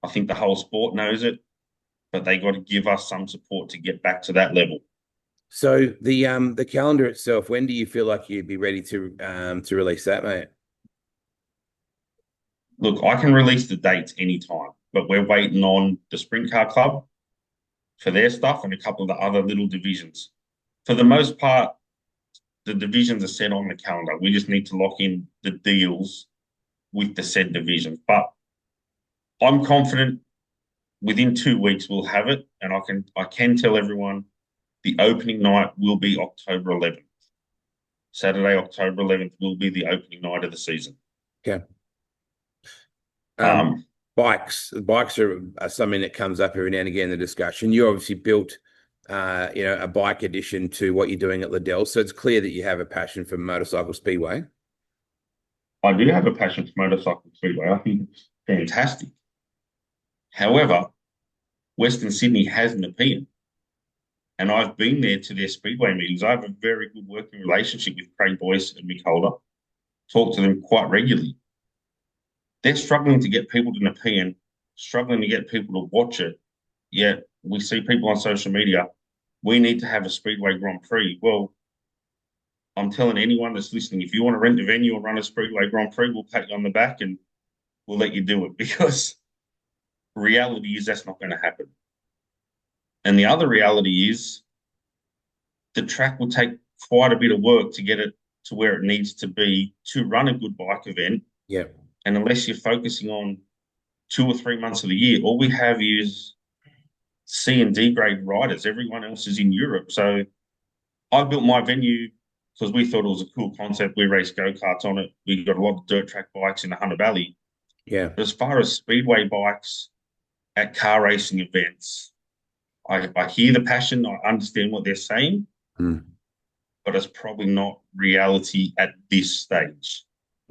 I think the whole sport knows it. But they got to give us some support to get back to that level. So the calendar itself, when do you feel like you'd be ready to release that, mate? Look, I can release the dates anytime, but we're waiting on the Sprint Car Club for their stuff and a couple of the other little divisions. For the most part, the divisions are set on the calendar. We just need to lock in the deals with the said divisions. But I'm confident within 2 weeks we'll have it, and I can tell everyone the opening night will be October 11th. Saturday, October 11th will be the opening night of the season. Okay. Bikes are something that comes up every now and again in the discussion. You obviously built, a bike addition to what you're doing at Liddell, so it's clear that you have a passion for motorcycle speedway. I do have a passion for motorcycle speedway. I think it's fantastic. However, Western Sydney has an opinion, and I've been there to their speedway meetings. I have a very good working relationship with Craig Boyce and Mick Holder. Talk to them quite regularly. They're struggling to get people to Nepean, struggling to get people to watch it. Yet we see people on social media, we need to have a Speedway Grand Prix. Well, I'm telling anyone that's listening, if you want to rent a venue and run a Speedway Grand Prix, we'll pat you on the back and we'll let you do it, because reality is that's not going to happen. And the other reality is the track will take quite a bit of work to get it to where it needs to be to run a good bike event. Yeah. And unless you're focusing on 2 or 3 months of the year, all we have is C and D grade riders. Everyone else is in Europe. So I built my venue because we thought it was a cool concept. We raced go-karts on it. We got a lot of dirt track bikes in the Hunter Valley. Yeah. But as far as speedway bikes at car racing events, I hear the passion. I understand what they're saying, but it's probably not reality at this stage.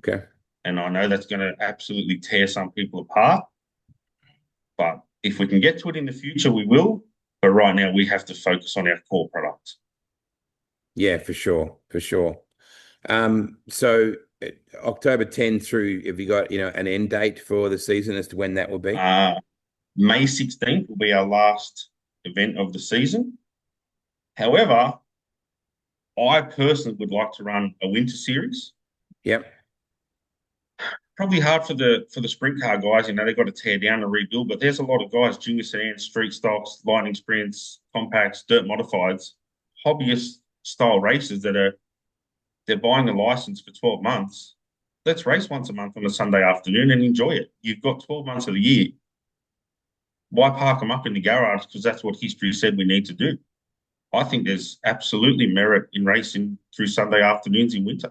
Okay. And I know that's going to absolutely tear some people apart. But if we can get to it in the future, we will. But right now, we have to focus on our core product. Yeah, for sure. For sure. So October 10 through, have you got, an end date for the season as to when that will be? May 16th will be our last event of the season. However, I personally would like to run a winter series. Yep. Probably hard for the sprint car guys. They've got to tear down and rebuild. But there's a lot of guys, junior sedans, street stocks, lightning sprints, compacts, dirt modifieds, hobbyist style races they're buying a license for 12 months. Let's race once a month on a Sunday afternoon and enjoy it. You've got 12 months of the year. Why park them up in the garage? Because that's what history said we need to do. I think there's absolutely merit in racing through Sunday afternoons in winter.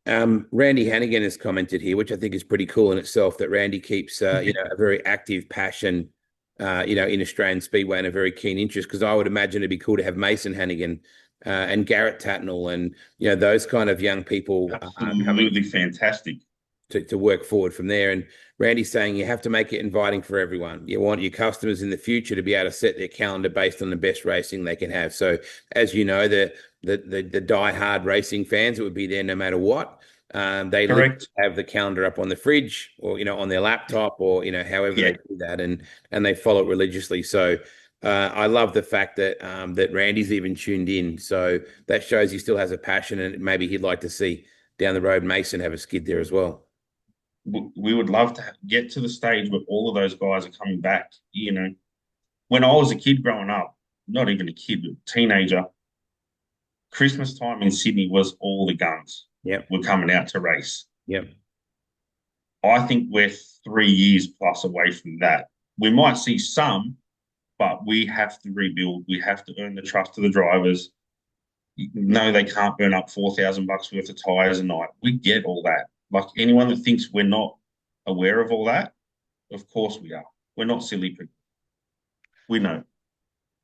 Randy Hannigan has commented here, which I think is pretty cool in itself, that Randy keeps, a very active passion, in Australian Speedway and a very keen interest, because I would imagine it'd be cool to have Mason Hannigan and Garrett Tatnell and, those kind of young people Absolutely fantastic. To work forward from there. And Randy's saying you have to make it inviting for everyone. You want your customers in the future to be able to set their calendar based on the best racing they can have. So as you know, the die-hard racing fans, it would be there no matter what. They have the calendar up on the fridge or, on their laptop or, however they do that, and they follow it religiously. So I love the fact that that Randy's even tuned in. So that shows he still has a passion, and maybe he'd like to see down the road Mason have a skid there as well. We would love to get to the stage where all of those guys are coming back. When I was a kid growing up, not even a kid, but a teenager, Christmas time in Sydney was all the guns. Yep. Were coming out to race. Yep. I think we're 3 years plus away from that. We might see some, but we have to rebuild. We have to earn the trust of the drivers. No, they can't burn up $4,000 worth of tyres a night. We get all that. Like, anyone that thinks we're not aware of all that, of course we are. We're not silly people. We know.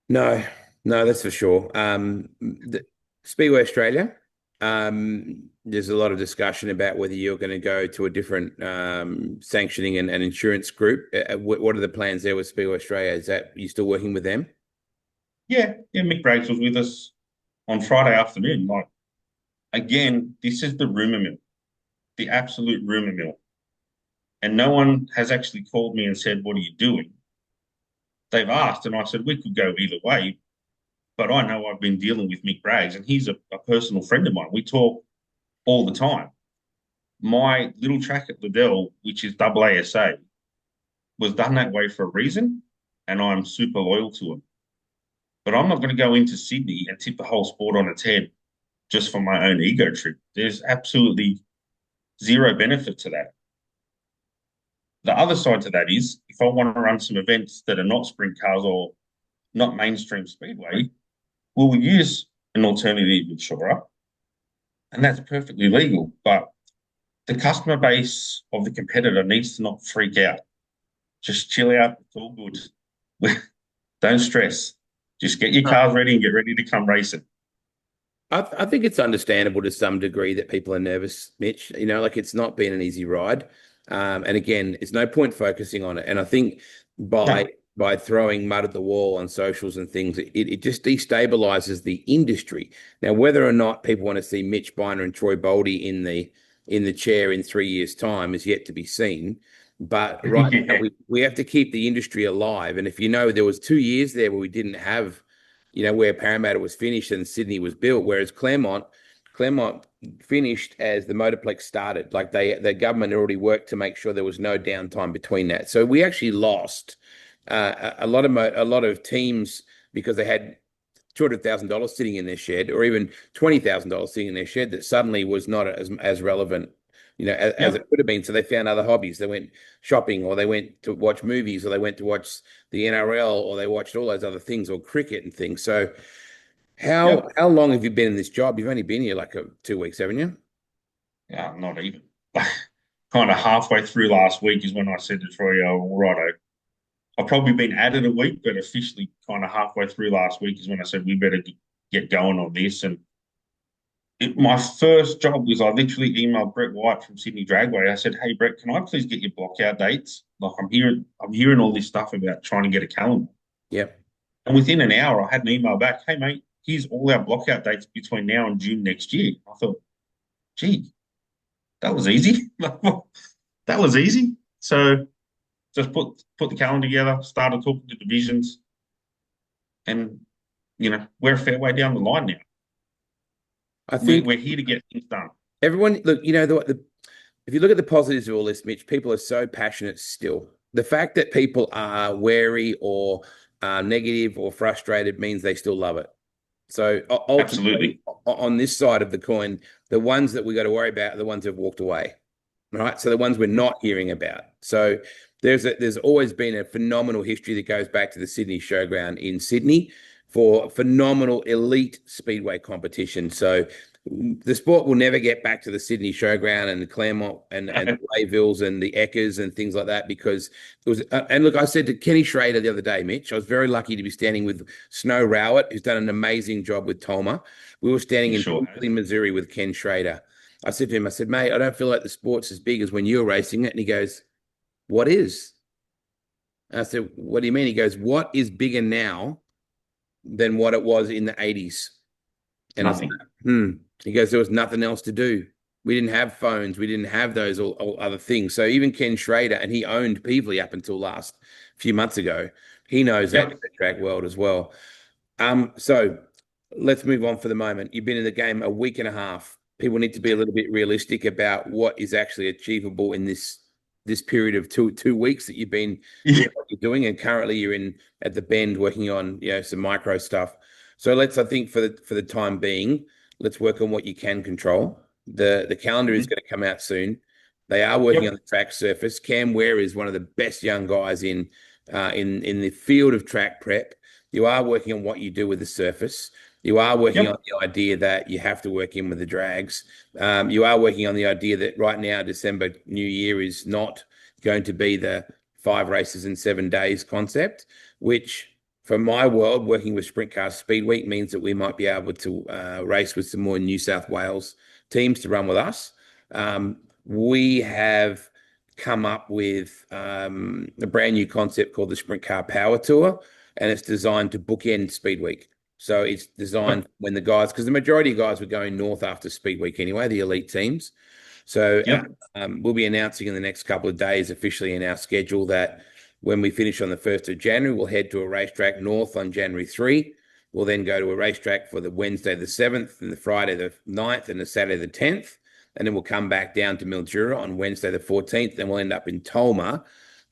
No, that's for sure. Speedway Australia, there's a lot of discussion about whether you're going to go to a different sanctioning and insurance group. What are the plans there with Speedway Australia? Is that you still working with them? Yeah. Mick Braggs was with us on Friday afternoon. Like, again, this is the rumour mill, the absolute rumour mill. And no one has actually called me and said, what are you doing? They've asked, and I said, we could go either way. But I know I've been dealing with Mick Braggs, and he's a personal friend of mine. We talk all the time. My little track at Liddell, which is AASA, was done that way for a reason, and I'm super loyal to him. But I'm not going to go into Sydney and tip the whole sport on its head just for my own ego trip. There's absolutely zero benefit to that. The other side to that is, if I want to run some events that are not sprint cars or not mainstream speedway, we'll use an alternative insurer, and that's perfectly legal. But the customer base of the competitor needs to not freak out. Just chill out. It's all good. Don't stress. Just get your cars ready and get ready to come racing. I think it's understandable to some degree that people are nervous, Mitch. Like it's not been an easy ride. And again, it's no point focusing on it. And I think by No, by throwing mud at the wall on socials and things, it just destabilizes the industry. Now, whether or not people want to see Mitch Biner and Troy Boldy in the chair in 3 years' time is yet to be seen. But right now, yeah, we have to keep the industry alive. And if there was 2 years there where we didn't have where Parramatta was finished and Sydney was built, whereas Claremont finished as the Motorplex started. Like the government already worked to make sure there was no downtime between that. So we actually lost a lot of teams because they had $200,000 sitting in their shed, or even $20,000 sitting in their shed, that suddenly was not as relevant, as yep, it could have been. So they found other hobbies. They went shopping, or they went to watch movies, or they went to watch the NRL, or they watched all those other things, or cricket and things. So how yep. how long have you been in this job? You've only been here like 2 weeks, haven't you? Yeah, not even. Kind of halfway through last week is when I said to Troy, "Oh, all righto." I've probably been at it a week, but officially kind of halfway through last week is when I said we better get going on this. And my first job was I literally emailed Brett White from Sydney Dragway. I said, "Hey Brett, can I please get your blockout dates? Like I'm hearing all this stuff about trying to get a calendar." Yep. And within an hour, I had an email back. "Hey mate, here's all our blockout dates between now and June next year." I thought, "Gee, that was easy." That was easy. So just put the calendar together, started talking to divisions, and we're a fair way down the line now. I We, think we're here to get things done. everyone look. If you look at the positives of all this, Mitch, people are so passionate still. The fact that people are wary or negative or frustrated means they still love it. So ultimately, Absolutely. on this side of the coin, the ones that we got to worry about are the ones who've walked away, right? So the ones we're not hearing about. So there's always been a phenomenal history that goes back to the Sydney Showground in Sydney for phenomenal elite speedway competition. So the sport will never get back to the Sydney Showground and the Claremont and the Wayvilles and the Eckers and things like that, because it was. And look, I said to Kenny Schrader the other day, Mitch, I was very lucky to be standing with Snow Rowett, who's done an amazing job with Tolmer. We were standing He in sure has. Pimsley, Missouri with Ken Schrader. I said to him, I said, mate, I don't feel like the sport's as big as when you were racing it. And he goes, what is? And I said, what do you mean? He goes, what is bigger now than what it was in the 80s? And I said, Nothing. hmm. He goes, there was nothing else to do. We didn't have phones. We didn't have those all other things. So even Ken Schrader, and he owned Peevely up until last few months ago, he knows that Yep. track world as well. So let's move on for the moment. You've been in the game a week and a half. People need to be a little bit realistic about what is actually achievable in this period of two weeks that you've been doing Yeah. what you're doing, and currently you're in at the Bend working on some micro stuff. So I think for the time being, let's work on what you can control. The calendar is Mhm. going to come out soon. They are working on Yep. the track surface. Cam Ware is one of the best young guys in the field of track prep. You are working on what you do with the surface. You are working on Yep. the idea that you have to work in with the drags. You are working on the idea that right now, December New Year is not going to be the 5 races in 7 days concept, which for my world, working with Sprint Car Speed Week means that we might be able to race with some more New South Wales teams to run with us. We have come up with a brand new concept called the Sprint Car Power Tour, and it's designed to bookend Speed Week. So it's designed Yep. when the guys, because the majority of guys were going north after Speed Week anyway, the elite teams. So Yep. we'll be announcing in the next couple of days officially in our schedule that when we finish on the 1st of January, we'll head to a racetrack north on January 3. We'll then go to a racetrack for the Wednesday the 7th and the Friday the 9th and the Saturday the 10th. And then we'll come back down to Mildura on Wednesday the 14th. Then we'll end up in Tolmer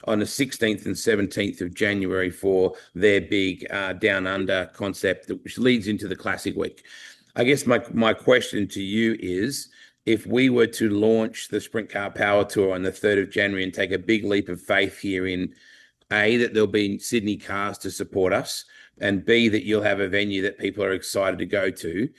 on the 16th and 17th of January for their big down under concept, which leads into the Classic Week. I guess my question to you is, if we were to launch the Sprint Car Power Tour on the 3rd of January and take a big leap of faith here in A, that there'll be Sydney cars to support us, and B, that you'll have a venue that people are excited to go to.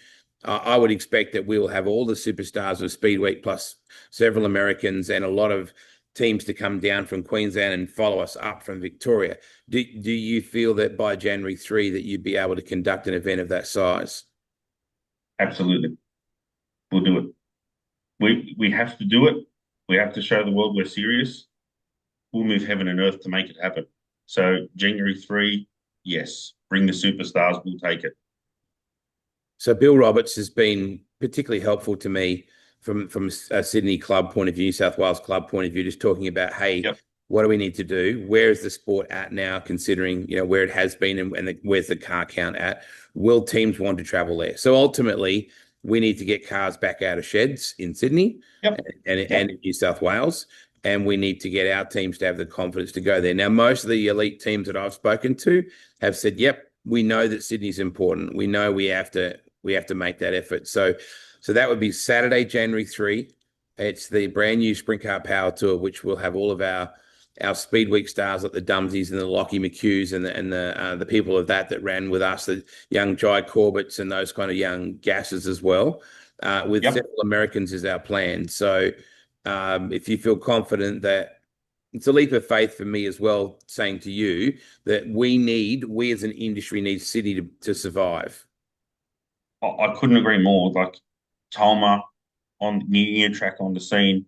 I would expect that we'll have all the superstars of Speed Week plus several Americans and a lot of teams to come down from Queensland and follow us up from Victoria. Do you feel that by January 3 that you'd be able to conduct an event of that size? Absolutely. We'll do it. We have to do it. We have to show the world we're serious. We'll move heaven and earth to make it happen. So January 3, yes, bring the superstars. We'll take it. So Bill Roberts has been particularly helpful to me from a Sydney club point of view, New South Wales club point of view, just talking about, hey, Yep. what do we need to do? Where is the sport at now, considering where it has been and where's the car count at? Will teams want to travel there? So ultimately, we need to get cars back out of sheds in Sydney Yep. and Yep. in New South Wales. And we need to get our teams to have the confidence to go there. Now, most of the elite teams that I've spoken to have said, yep, we know that Sydney's important. We know we have to make that effort. So that would be Saturday, January 3. It's the brand new Sprint Car Power Tour, which will have all of our Speed Week stars like the Dumsies and the Lockie McHughes and the people of that ran with us, the young Jai Corbetts and those kind of young gasses as well. With Yep. several Americans is our plan. So if you feel confident that it's a leap of faith for me as well, saying to you that we as an industry need Sydney to survive. I couldn't agree more. Like Tolmer on New Year track on the scene,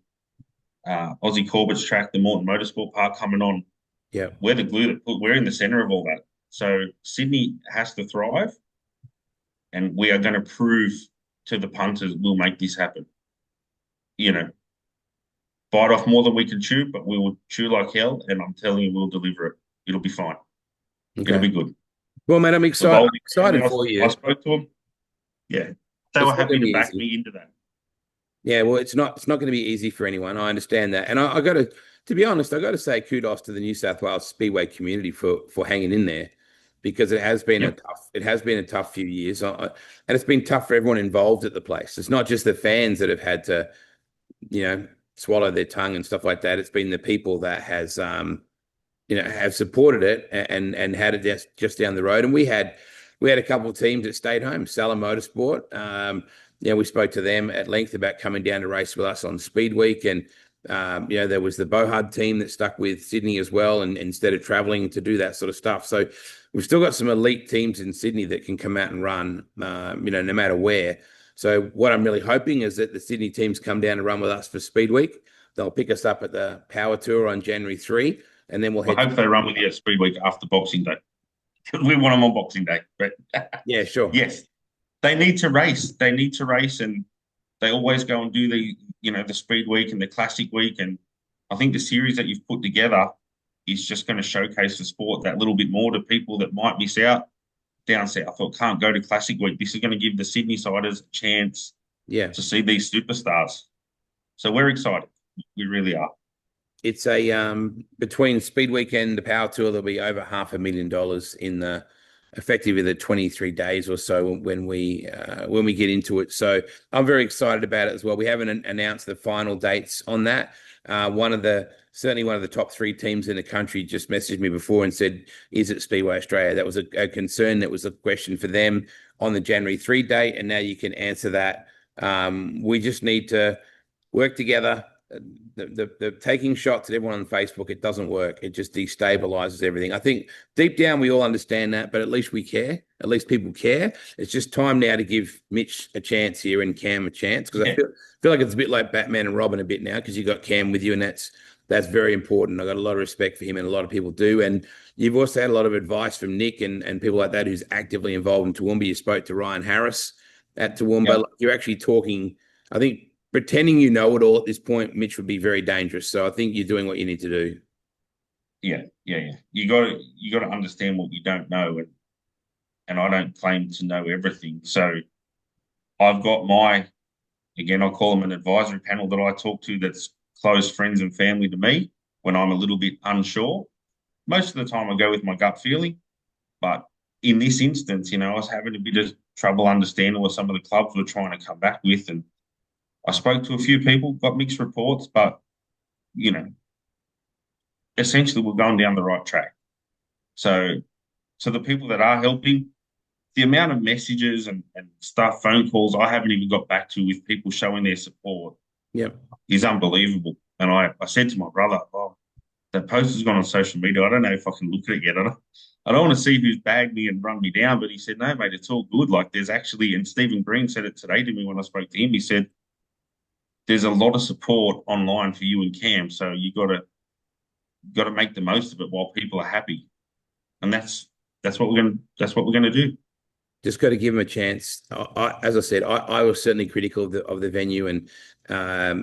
Aussie Corbett's track, the Morton Motorsport Park coming on. Yeah. We're the glue that we're in the center of all that. So Sydney has to thrive, and we are going to prove to the punters we'll make this happen. Bite off more than we can chew, but we will chew like hell, and I'm telling you, we'll deliver it. It'll be fine. Okay. It'll be good. Well, man, I'm excited. For I you. spoke to them. Yeah, they were happy to back me into that. Yeah, well, it's not going to be easy for anyone. I understand that, and I got to be honest, I got to say kudos to the New South Wales Speedway community for hanging in there, because it has been a tough few years, and it's been tough for everyone involved at the place. It's not just the fans that have had to, swallow their tongue and stuff like that. It's been the people that have supported it and had it just down the road. And we had a couple of teams that stayed home. Salah Motorsport, we spoke to them at length about coming down to race with us on Speed Week, and there was the Bohud team that stuck with Sydney as well, and instead of traveling to do that sort of stuff. So we've still got some elite teams in Sydney that can come out and run, no matter where. So what I'm really hoping is that the Sydney teams come down and run with us for Speed Week. They'll pick us up at the Power Tour on January 3, and then we'll I hope they run with you at Speed Week after Boxing Day. We want them on Boxing Day, but yeah, sure. Yes, they need to race. They need to race, and they always go and do the Speed Week and the Classic Week. And I think the series that you've put together is just going to showcase the sport that little bit more to people that might miss out down south or can't go to Classic Week. This is going to give the Sydney siders a chance to see these superstars. So we're excited. We really are. It's between Speed Week and the Power Tour, there'll be over $500,000 in effectively the 23 days or so when we get into it. So I'm very excited about it as well. We haven't announced the final dates on that. Certainly one of the top 3 teams in the country just messaged me before and said, is it Speedway Australia? That was a concern. That was a question for them on the January 3 date. And now you can answer that. We just need to work together. The taking shots at everyone on Facebook, it doesn't work. It just destabilizes everything. I think deep down we all understand that, but at least we care. At least people care. It's just time now to give Mitch a chance here and Cam a chance, because I feel like it's a bit like Batman and Robin a bit now, because you got Cam with you, and that's very important. I got a lot of respect for him, and a lot of people do. And you've also had a lot of advice from Nick and people like that who's actively involved in Toowoomba. You spoke to Ryan Harris at Toowoomba. Yep. You're actually talking, I think, pretending you know it all at this point, Mitch, would be very dangerous. So I think you're doing what you need to do. Yeah. You got to understand what you don't know, and I don't claim to know everything. So I've got I'll call them an advisory panel that I talk to that's close friends and family to me when I'm a little bit unsure. Most of the time I go with my gut feeling, but in this instance, I was having a bit of trouble understanding what some of the clubs were trying to come back with, and I spoke to a few people, got mixed reports, but, essentially we're going down the right track. So the people that are helping, the amount of messages and stuff, phone calls I haven't even got back to with people showing their support Yep. is unbelievable. And I said to my brother, oh, that post has gone on social media. I don't know if I can look at it yet. I don't want to see who's bagged me and run me down. But he said, no, mate, it's all good. Like there's actually, and Stephen Green said it today to me when I spoke to him. He said, there's a lot of support online for you and Cam. So you got to make the most of it while people are happy. And that's what we're gonna do. Just got to give him a chance. As I said, I was certainly critical of the venue and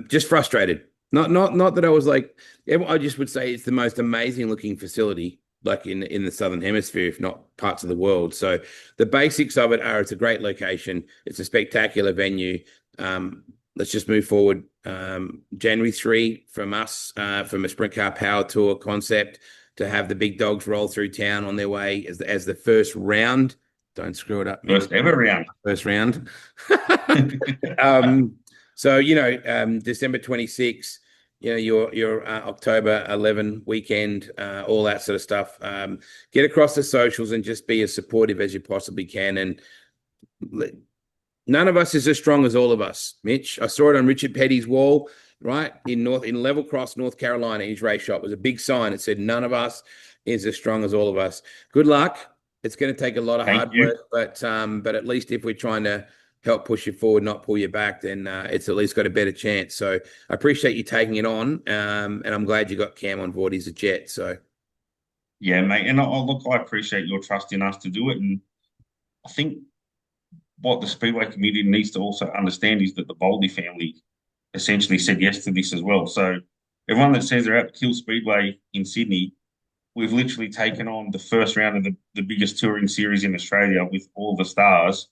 just frustrated. Not that I was like, I just would say it's the most amazing looking facility, like in the Southern Hemisphere, if not parts of the world. So the basics of it are it's a great location, it's a spectacular venue. Let's just move forward. January 3 from us, from a sprint car power tour concept to have the big dogs roll through town on their way as the first round. Don't screw it up, Mitch. First ever round. First round. So December 26th, your October 11 weekend, all that sort of stuff. Get across the socials and just be as supportive as you possibly can. And none of us is as strong as all of us, Mitch. I saw it on Richard Petty's wall, right, in Level Cross, North Carolina, in his race shop. It was a big sign. It said, none of us is as strong as all of us. Good luck. It's going to take a lot of hard work, but at least if we're trying to help push you forward, not pull you back, then it's at least got a better chance. So I appreciate you taking it on, and I'm glad you got Cam on board. He's a jet. So yeah, mate. And look, I appreciate your trust in us to do it. And I think what the Speedway community needs to also understand is that the Boldy family essentially said yes to this as well. So everyone that says they're at Kill Speedway in Sydney, we've literally taken on the first round of the biggest touring series in Australia with all the stars.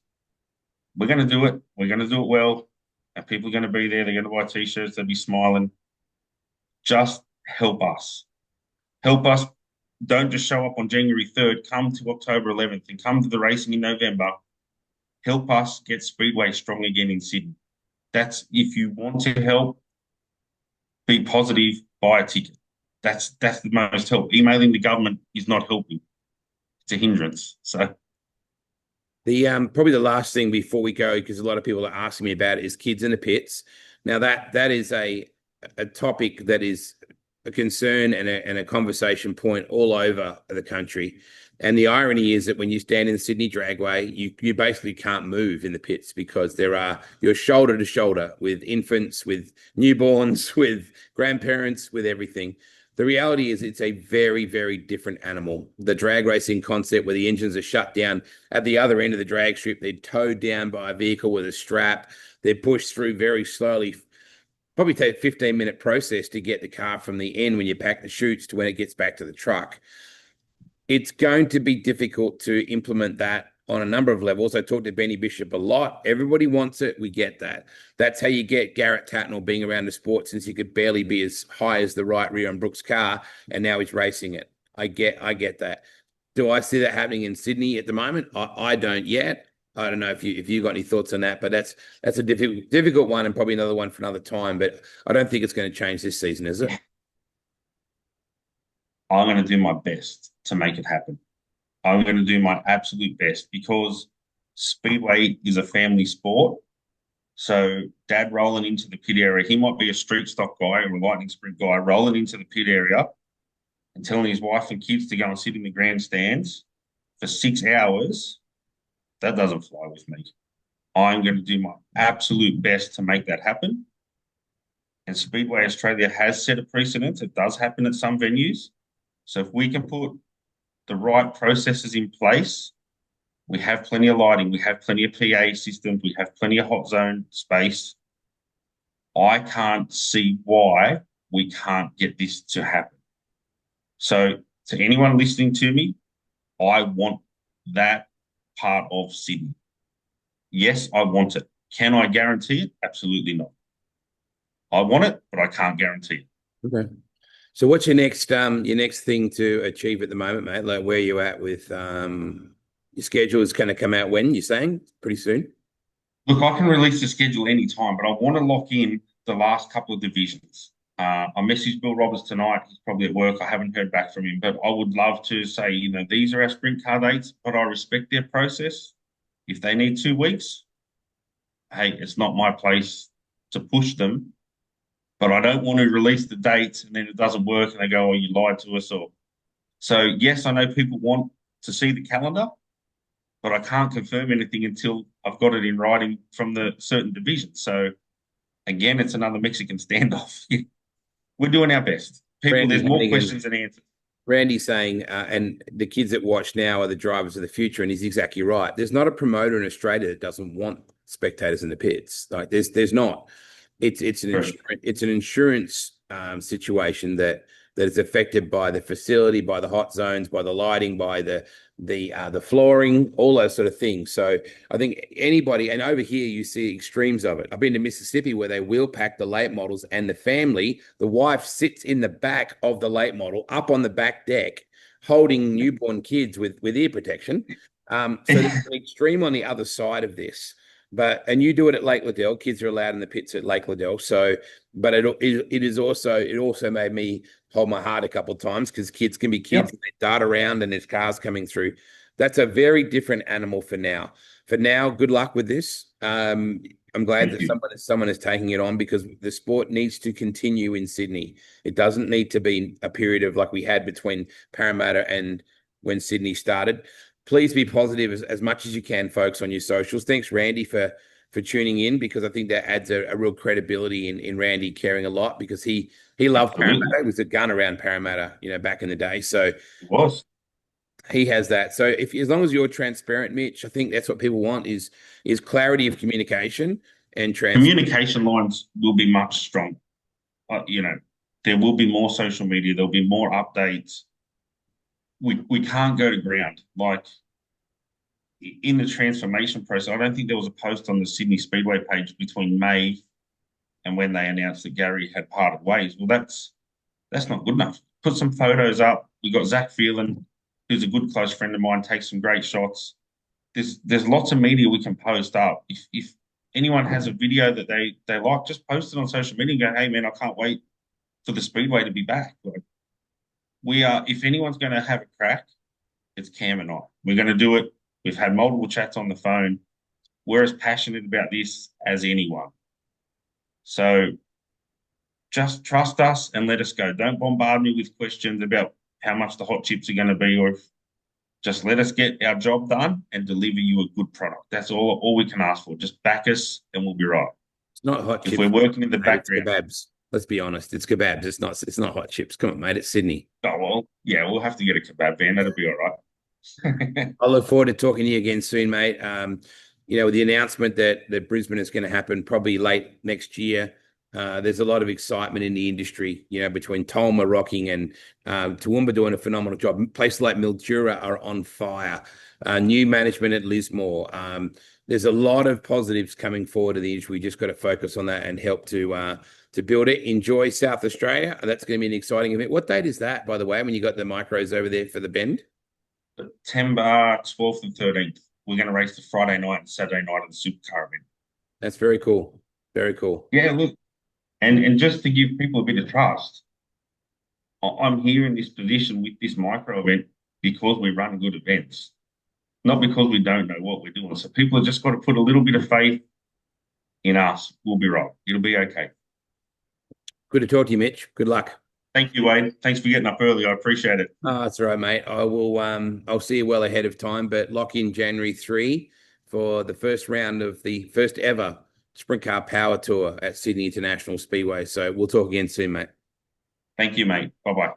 We're going to do it. We're going to do it well. And people are going to be there. They're going to buy T-shirts. They'll be smiling. Just help us. Help us. Don't just show up on January 3rd. Come to October 11th and come to the racing in November. Help us get Speedway strong again in Sydney. That's if you want to help, be positive, buy a ticket. That's the most help. Emailing the government is not helping. It's a hindrance. So the probably the last thing before we go, because a lot of people are asking me about it, is kids in the pits. Now that is a topic that is a concern and a conversation point all over the country. And the irony is that when you stand in the Sydney Dragway, you basically can't move in the pits because you're shoulder to shoulder with infants, with newborns, with grandparents, with everything. The reality is it's a very, very different animal. The drag racing concept where the engines are shut down at the other end of the drag strip, they're towed down by a vehicle with a strap. They're pushed through very slowly. Probably take a 15-minute process to get the car from the end when you pack the chutes to when it gets back to the truck. It's going to be difficult to implement that on a number of levels. I talked to Benny Bishop a lot. Everybody wants it. We get that. That's how you get Garrett Tatnall being around the sport since he could barely be as high as the right rear on Brooks' car, and now he's racing it. I get that. Do I see that happening in Sydney at the moment? I don't yet. I don't know if you got any thoughts on that, but that's a difficult one and probably another one for another time. But I don't think it's going to change this season, is it? I'm going to do my best to make it happen. I'm going to do my absolute best because Speedway is a family sport. So dad rolling into the pit area, he might be a street stock guy or a lightning sprint guy rolling into the pit area and telling his wife and kids to go and sit in the grandstands for 6 hours. That doesn't fly with me. I'm going to do my absolute best to make that happen. And Speedway Australia has set a precedent. It does happen at some venues. So if we can put the right processes in place, we have plenty of lighting, we have plenty of PA systems, we have plenty of hot zone space. I can't see why we can't get this to happen. So to anyone listening to me, I want that part of Sydney. Yes, I want it. Can I guarantee it? Absolutely not. I want it, but I can't guarantee it. Okay. So what's your next thing to achieve at the moment, mate? Like where are you at with your schedule is going to come out when, you're saying? Pretty soon? Look, I can release the schedule anytime, but I want to lock in the last couple of divisions. I messaged Bill Roberts tonight. He's probably at work. I haven't heard back from him, but I would love to say, these are our sprint car dates, but I respect their process. If they need 2 weeks, hey, it's not my place to push them, but I don't want to release the date and then it doesn't work and they go, oh, you lied to us. Or so, yes, I know people want to see the calendar, but I can't confirm anything until I've got it in writing from the certain division. So again, it's another Mexican standoff. We're doing our best. People, Randy there's more Hannigan, questions than answers. Randy's saying, and the kids that watch now are the drivers of the future, and he's exactly right. There's not a promoter in Australia that doesn't want spectators in the pits. Like there's not. It's an insurance situation that is affected by the facility, by the hot zones, by the lighting, by the flooring, all those sort of things. So I think anybody, and over here you see extremes of it. I've been to Mississippi where they wheel pack the late models, and the family, the wife sits in the back of the late model, up on the back deck, holding newborn kids with ear protection. So there's an extreme on the other side of this. And you do it at Lake Liddell. Kids are allowed in the pits at Lake Liddell. So, but it also made me hold my heart a couple of times because kids can be kids. Yep. They dart around and there's cars coming through. That's a very different animal for now. For now, good luck with this. I'm glad that someone is taking it on because the sport needs to continue in Sydney. It doesn't need to be a period of like we had between Parramatta and when Sydney started. Please be positive as much as you can, folks, on your socials. Thanks, Randy, for tuning in because I think that adds a real credibility in Randy caring a lot because he loved Parramatta. He was a gun around Parramatta, back in the day. So it was. He has that. So as long as you're transparent, Mitch, I think that's what people want is clarity of communication and communication lines will be much stronger. There will be more social media. There'll be more updates. We can't go to ground. Like in the transformation process, I don't think there was a post on the Sydney Speedway page between May and when they announced that Gary had parted ways. Well, that's not good enough. Put some photos up. We got Zach Phelan, who's a good close friend of mine, takes some great shots. There's lots of media we can post up. If anyone has a video that they like, just post it on social media and go, hey man, I can't wait for the Speedway to be back. Like, if anyone's going to have a crack, it's Cam and I. We're going to do it. We've had multiple chats on the phone. We're as passionate about this as anyone. So just trust us and let us go. Don't bombard me with questions about how much the hot chips are going to be, or just let us get our job done and deliver you a good product. That's all we can ask for. Just back us and we'll be right. It's not hot chips. If we're working in the background. It's kebabs. Let's be honest. It's kebabs. It's not hot chips. Come on, mate. It's Sydney. Oh, well, yeah, we'll have to get a kebab van. That'll be all right. I look forward to talking to you again soon, mate. With the announcement that Brisbane is going to happen probably late next year, there's a lot of excitement in the industry, between Tolmer rocking and Toowoomba doing a phenomenal job. Places like Mildura are on fire. New management at Lismore. There's a lot of positives coming forward to the industry. We just got to focus on that and help to build it. Enjoy South Australia. That's going to be an exciting event. What date is that, by the way, when you got the micros over there for the Bend? September 12th and 13th. We're going to race the Friday night and Saturday night of the supercar event. That's very cool. Very cool. Yeah, look, and just to give people a bit of trust, I'm here in this position with this micro event because we run good events, not because we don't know what we're doing. So people have just got to put a little bit of faith in us. We'll be right. It'll be okay. Good to talk to you, Mitch. Good luck. Thank you, Wade. Thanks for getting up early. I appreciate it. Oh, that's all right, mate. I will. I'll see you well ahead of time, but lock in January 3 for the first round of the first ever Sprint Car Power Tour at Sydney International Speedway. So we'll talk again soon, mate. Thank you, mate. Bye-bye.